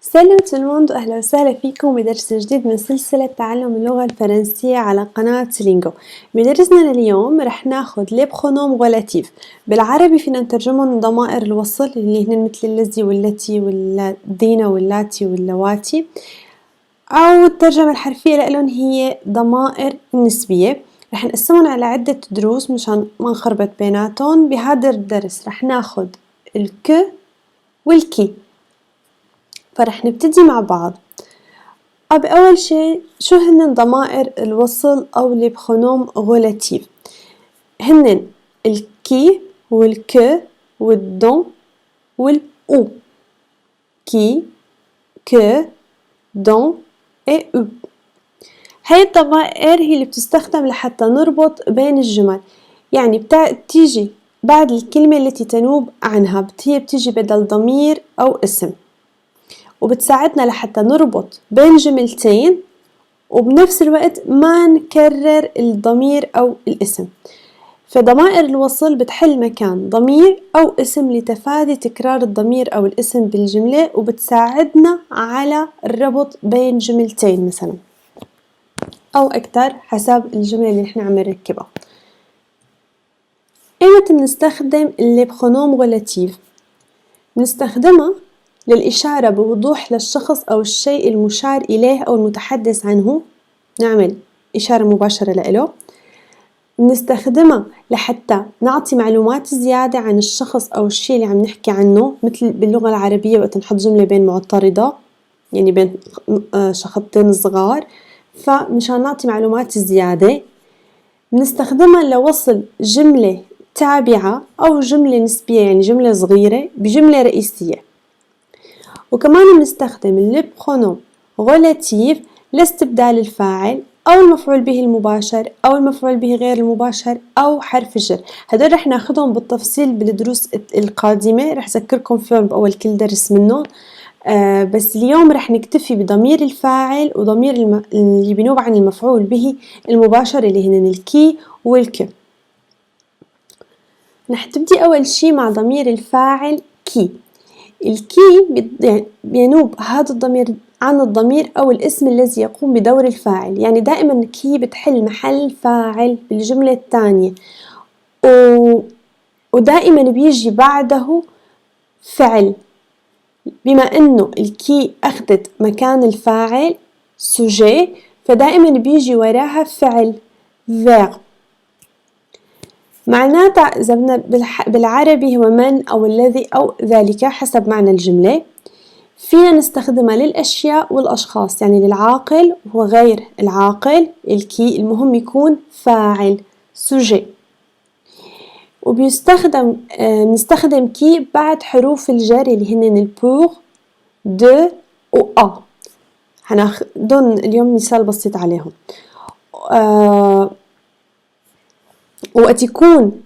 سالو تلموند وأهلا وسهلا فيكم بدرس جديد من سلسلة تعلم اللغة الفرنسية على قناة لينجو. بدرسنا اليوم رح ناخد لي برونوم غولاتيف، بالعربي فينا نترجمهم ضمائر الوصل اللي هن مثل الذي والتي والذين واللاتي واللواتي، أو الترجمة الحرفية لإلهم هي ضمائر النسبية. رح نقسمهم على عدة دروس مشان ما نخربط بيناتهم. بهذا الدرس رح ناخد الك والكي، فرح نبتدي مع بعض. أول شي شو هن ضمائر الوصل أو لي برونوم غولاتيف؟ هن الكي والك والدون والأو. كي، كو، دون، اي او. هاي الضمائر هي اللي بتستخدم لحتى نربط بين الجمل، يعني بتيجي بعد الكلمة التي تنوب عنها، هي بتيجي بدل ضمير أو اسم، وبتساعدنا لحتى نربط بين جملتين وبنفس الوقت ما نكرر الضمير أو الاسم. فضمائر الوصل بتحل مكان ضمير أو اسم لتفادي تكرار الضمير أو الاسم بالجملة، وبتساعدنا على الربط بين جملتين مثلا أو أكتر حسب الجملة اللي نحن عم نركبها. إمتى بنستخدم اللي برونوم غولاتيف؟ بنستخدمها للإشارة بوضوح للشخص أو الشيء المشار إليه أو المتحدث عنه، نعمل إشارة مباشرة لإله. بنستخدمها لحتى نعطي معلومات زيادة عن الشخص أو الشيء اللي عم نحكي عنه، مثل باللغة العربية وقت نحط جملة بين معترضة، يعني بين شخصين صغار، فمشان نعطي معلومات زيادة. بنستخدمها لوصل جملة تابعة أو جملة نسبية، يعني جملة صغيرة بجملة رئيسية. وكمان بنستخدم اللي برونوم غولاتيف لاستبدال الفاعل أو المفعول به المباشر أو المفعول به غير المباشر أو حرف الجر. هدول رح ناخدهم بالتفصيل بالدروس القادمة، رح أذكركم فيهم بأول كل درس منهم. بس اليوم رح نكتفي بضمير الفاعل وضمير اللي بينوب عن المفعول به المباشر اللي هن الكي والك. رح تبدي أول شي مع ضمير الفاعل كي. الكي بينوب هذا الضمير عن الضمير أو الاسم الذي يقوم بدور الفاعل، يعني دائما كي بتحل محل فاعل بالجملة الثانية، ودائما بيجي بعده فعل، بما إنه الكي أخذت مكان الفاعل سوجي، فدائما بيجي وراها فعل verb. معناتها إذا بدنا بالعربي هو من أو الذي أو ذلك حسب معنى الجملة. فينا نستخدمها للأشياء والأشخاص، يعني للعاقل وغير العاقل. الكي المهم يكون فاعل سوجي، وبيستخدم نستخدم كي بعد حروف الجر اللي هن البور، دو و أ. هناخدن اليوم مثال بسيط عليهم. وقت يكون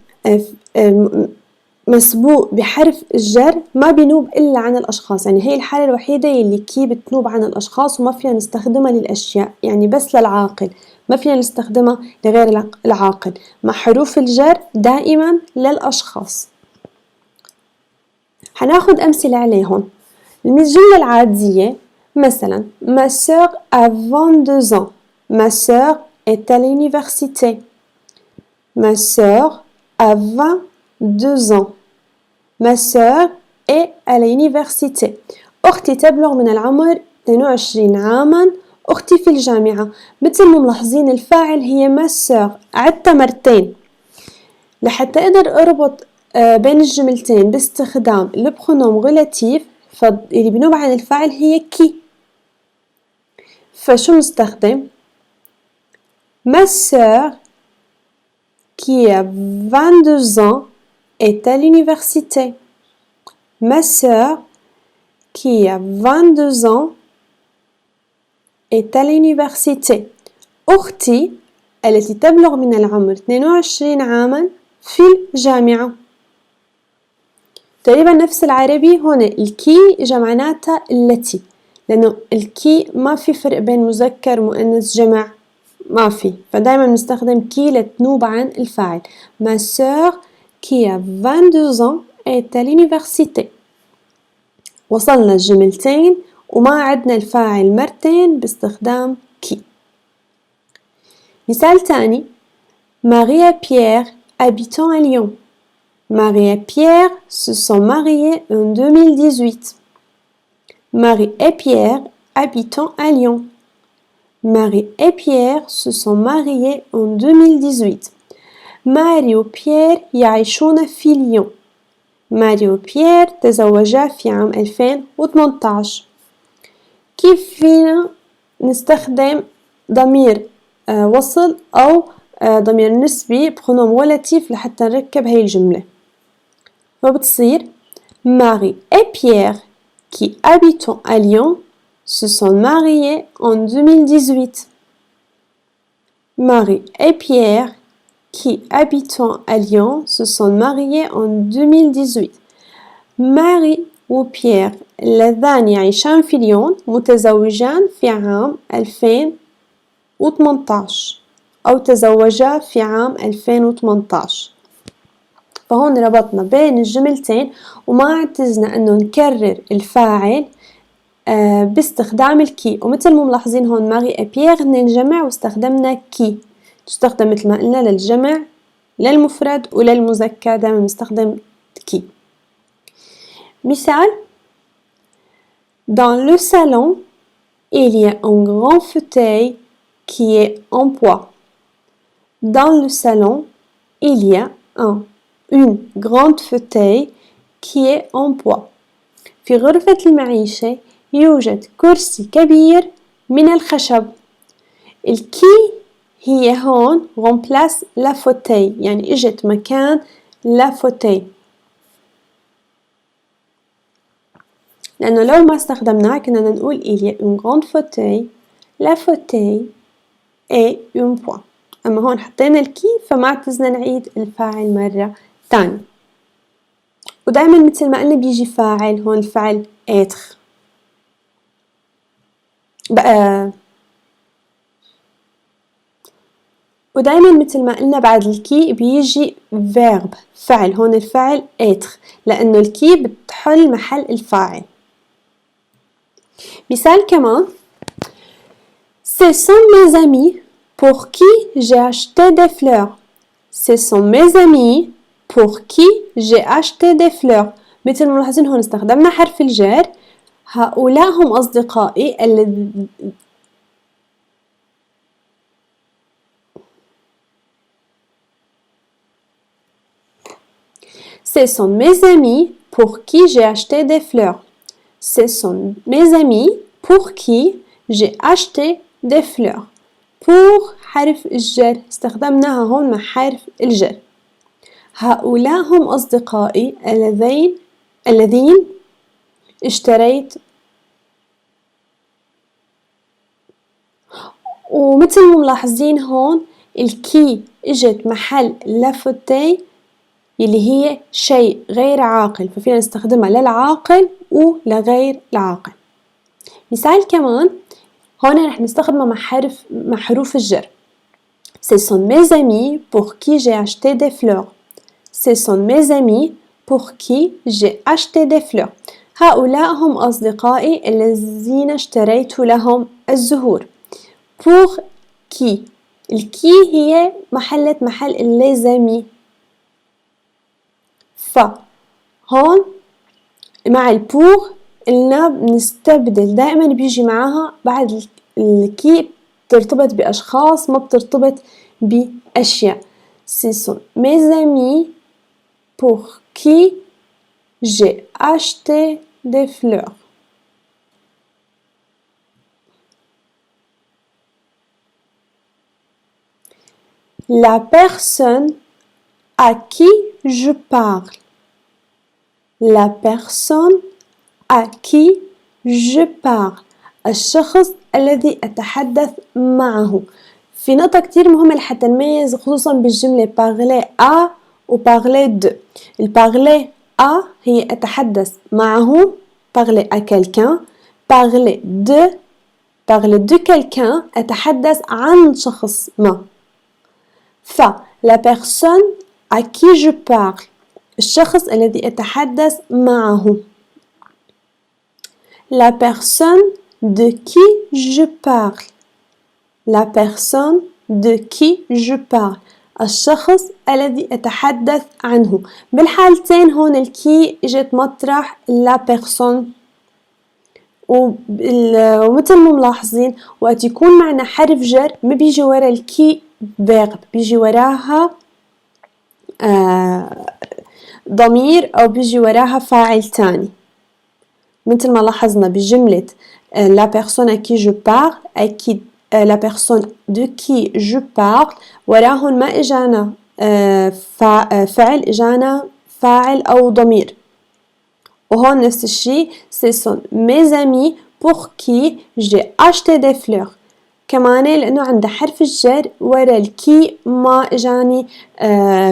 مسبوق بحرف الجر ما بينوب إلا عن الأشخاص، يعني هي الحالة الوحيدة اللي كي بتنوب عن الأشخاص وما فينا نستخدمها للأشياء، يعني بس للعاقل، ما فينا نستخدمها لغير العاقل. مع حروف الجر دائما للأشخاص. هناخد أمثلة عليهم. الجملة العادية مثلا ma sœur a 22 ans. Ma sœur est à l'université. Ma sœur a 22 ans. Ma sœur est à l'université. أختي تبلغ من العمر 22 عاما. أختي في الجامعة. مثل ما ملاحظين الفاعل هي ma sœur، عدتها مرتين. لحتى أقدر أربط بين الجملتين باستخدام le pronom relatif، فاللي بنوب عن الفاعل هي كي. فشو نستخدم؟ Ma sœur qui a 22 ans est à l'université. Ma sœur qui a 22 ans est à l'université. أختي التي تبلغ من العمر 22 عاما في الجامعة. تقريبا نفس العربي. هون الكي جمعناتها التي، لأنه الكي ما في فرق بين مذكر ومؤنث جمع، ما في، فدايما بنستخدم كي لتنوب عن الفاعل. Ma sœur qui a 22 ans est à l'université. وصلنا الجملتين وما عدنا الفاعل مرتين باستخدام كي. مثال تاني: Marie et Pierre habitant à Lyon. Marie et Pierre se sont mariés en 2018. Marie et Pierre habitant à Lyon. Marie et Pierre se sont mariés en 2018. ماري وبيير يعيشون في ليون. ماري وبيير تزوجا في عام 2018. كيف فينا نستخدم ضمير وصل أو ضمير نسبي بخونوم relatif لحتى نركب هاي الجملة؟ فبتصير Marie et Pierre qui habitent à Lyon se sont mariés en 2018. Marie et Pierre qui habitant à Lyon se sont mariés en 2018. ماري وبيير اللذان يعيشان في ليون متزوجان في عام 2018 أو تزوجا في عام 2018. فهون ربطنا بين الجملتين وما اعتزنا أنه نكرر الفاعل باستخدام الكي. ومثل ما ملاحظين هون ماري et بيير هن جمع واستخدمنا كي. تستخدم مثل ما قلنا للجمع للمفرد وللمذكر دائما نستخدم كي. مثال: Dans le salon, il y a un grand fauteuil qui est en bois. Dans le salon, il y a une grande fauteuil qui est en bois. في غرفة المعيشة يوجد كرسي كبير من الخشب. الكي هي هون remplace la fauteuil، يعني اجت مكان la fauteuil، لأنه لو ما استخدمناه كنا نقول il y a une grande fauteuil، la fauteuil et un point. أما هون حطينا الكي فما اعتزنا نعيد الفاعل مرة تانية. ودايما مثل ما قلنا بيجي فاعل هون الفعل être بقى. ودايما مثل ما قلنا بعد الكي بيجي verb فعل. هون الفعل être لأنه الكي بتحل محل الفاعل. مثال كمان: Ce sont mes amis pour qui j'ai acheté des fleurs. Ce sont mes amis pour qui j'ai acheté des fleurs. مثل ما ملاحظين هون استخدمنا حرف الجر. هؤلاء هم أصدقائي Ce sont mes amis pour qui j'ai acheté des fleurs. Ce sont mes amis pour qui j'ai acheté des fleurs. pour حرف الجر استخدمناها هون مع حرف الجر. هؤلاء هم أصدقائي الذين اشتريت. ومثل ما ملاحظين هون الكي اجت محل لافوتي اللي هي شيء غير عاقل، ففينا نستخدمها للعاقل ولغير العاقل. مثال كمان هون رح نستخدمها مع حروف الجر. Ce sont mes amis pour qui j'ai acheté des fleurs. Ce sont mes amis pour qui j'ai acheté des fleurs. هؤلاء هم أصدقائي الذين اشتريت لهم الزهور. pour qui الكي هي محل les amis. فهون مع البور قلنا بنستبدل دائما بيجي معاها بعد الكي بترتبط بأشخاص ما بترتبط بأشياء. Ce sont mes amis pour qui j'ai acheté des fleurs. La personne à qui je parle. La personne à qui je parle. الشخص الذي أتحدث معه. في نقطة كتير مهمة لحتى نميز خصوصا بالجملة parler à و parler de. parler à هي أتحدث معه parler à quelqu'un. parler de quelqu'un أتحدث عن شخص ما. la personne à qui je parle الشخص الذي أتحدث معه. La personne de qui je parle. La personne de qui je parle. الشخص الذي أتحدث عنه. بالحالتين هون الكي اجت مطرح la personne، ومثل ما ملاحظين وقت يكون معنا حرف جر ما بيجي ورا الكي verb، بيجي وراها ضمير أو بيجي وراها فاعل تاني، مثل ما لاحظنا بجملة la personne à qui je parle، أكيد la personne de qui je parle وراهن ما إجانا فعل، إجانا فاعل أو ضمير. وهون نفس الشي ce sont mes amis pour qui j'ai acheté des fleurs. كمان لأنه عند حرف الجر ورا الكي ما إجاني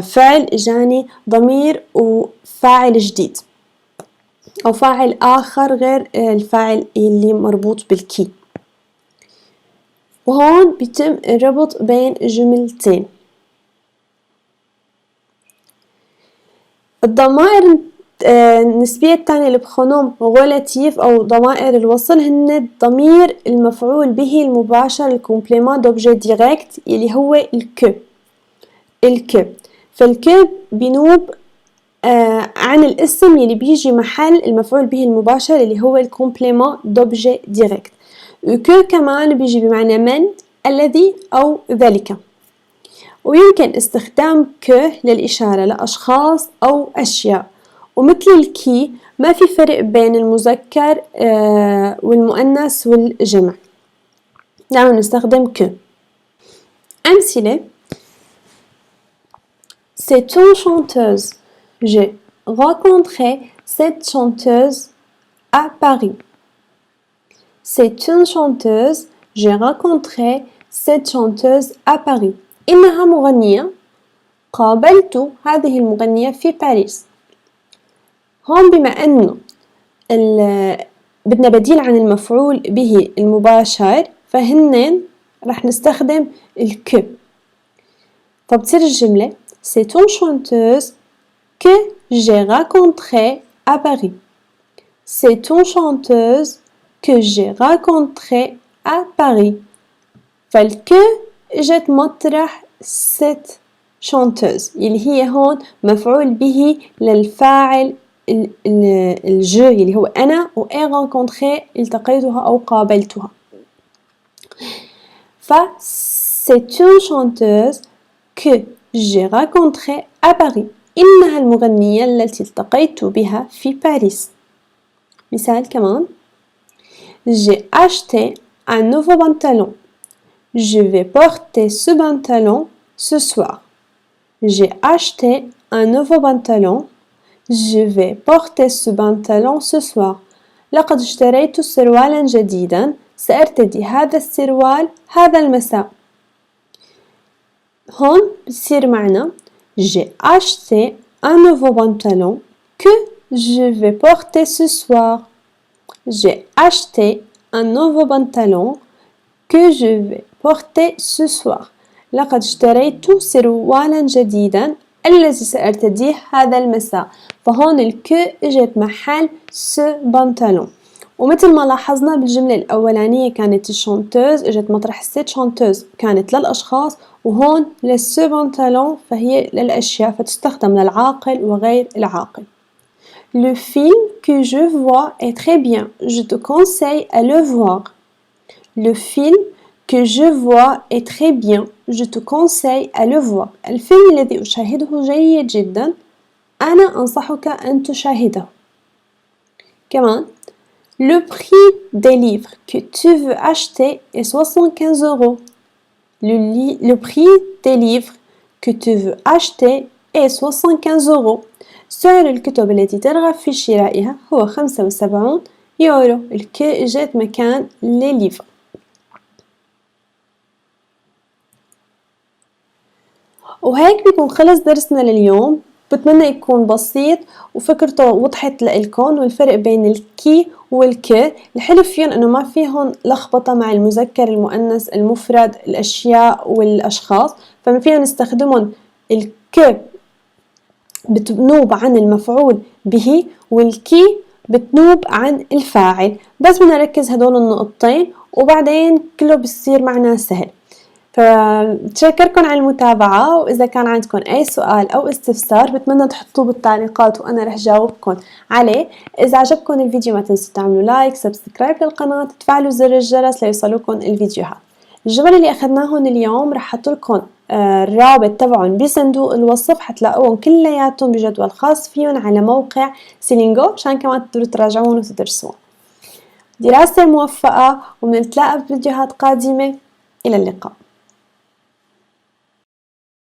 فعل، إجاني ضمير وفاعل جديد أو فاعل آخر غير الفاعل اللي مربوط بالكي. وهون بيتم الربط بين جملتين. الضمائر النسبية الثانية للبرونوم غولاتيف أو ضمائر الوصل هن الضمير المفعول به المباشر الكومبليمون دوبجي ديريكت اللي هو الكو. فالكو بينوب عن الاسم اللي بيجي محل المفعول به المباشر اللي هو الكومبليمون دوبجي ديريكت. وكو كمان بيجي بمعنى من، الذي أو ذلك. ويمكن استخدام كو للإشارة لأشخاص أو أشياء، ومثل الكي ما في فرق بين المذكر والمؤنث والجمع، دعنا نستخدم كو. أمثلة: C'est une chanteuse. J'ai rencontré cette chanteuse à Paris. C'est une chanteuse. J'ai rencontré cette chanteuse à Paris. إنها مغنية. قابلت هذه المغنية في باريس. هون بما أنه بدنا بديل عن المفعول به المباشر فهن رح نستخدم الكو. فبتصير الجملة C'est une chanteuse que j'ai rencontrée à Paris. C'est une chanteuse que j'ai rencontrée à Paris. فالكو اجت مطرح cette chanteuse اللي هي هون مفعول به للفاعل الجو اللي هو أنا، و ai rencontré التقيتها أو قابلتها. c'est une chanteuse que j'ai rencontrée à Paris. إنها المغنية التي التقيت بها في باريس. مثال كمان: J'ai acheté un nouveau pantalon. Je vais porter ce pantalon ce soir. J'ai acheté un nouveau pantalon. Je vais porter ce pantalon ce soir. لقد اشتريت سروالا جديدا. سأرتدي هذا السروال هذا المساء. هون بصير معنا J'ai acheté un nouveau pantalon que je vais porter ce soir. J'ai acheté un nouveau pantalon que je vais porter ce soir. لقد اشتريت سروالا جديدا الذي سأرتديه هذا المساء. فهون الكو اجت محل سو بنطلون. ومثل ما لاحظنا بالجملة الأولانية كانت الشانتوز اجت مطرح الست شانتوز كانت للأشخاص، وهون للسو بنطلون فهي للأشياء فتستخدم للعاقل وغير العاقل. Le film que je vois est très bien. Je te conseille à le voir. Le film que je vois est très bien. Je te conseille à le voir. الفيلم الذي أشاهده جيد جدا. أنا أنصحك أن تشاهده. كمان le prix des livres que tu veux acheter est 75 €. Le prix des livres que tu veux acheter est 75 €. سعر الكتب التي ترغب في شرائها هو 75 يورو. الكي جات مكان لي ليفر. وهيك بيكون خلص درسنا لليوم. بتمنى يكون بسيط وفكرته وضحت لإلكم، والفرق بين الكي والك الحلو فيهم انه ما فيهم لخبطة مع المذكر المؤنث المفرد الاشياء والاشخاص، فما فينا نستخدمهم. الك بتنوب عن المفعول به، والكي بتنوب عن الفاعل، بس بدنا نركز هدول النقطتين وبعدين كله بصير معنا سهل. فبتشكركم على المتابعة، وإذا كان عندكم أي سؤال أو استفسار بتمنى تحطوه بالتعليقات وأنا رح جاوبكم عليه. إذا عجبكم الفيديو ما تنسوا تعملوا لايك، سبسكرايب للقناة، تفعلوا زر الجرس ليوصلوكم الفيديوهات. الجمل اللي أخذناهن اليوم رح أحطلكم الرابط تبعهم بصندوق الوصف، حتلاقوهم كلياتهم بجدول خاص فيهم على موقع سيلينجو مشان كمان تقدروا تراجعون وتدرسون. دراسة موفقة، وبنتلاقى بفيديوهات قادمة. إلى اللقاء.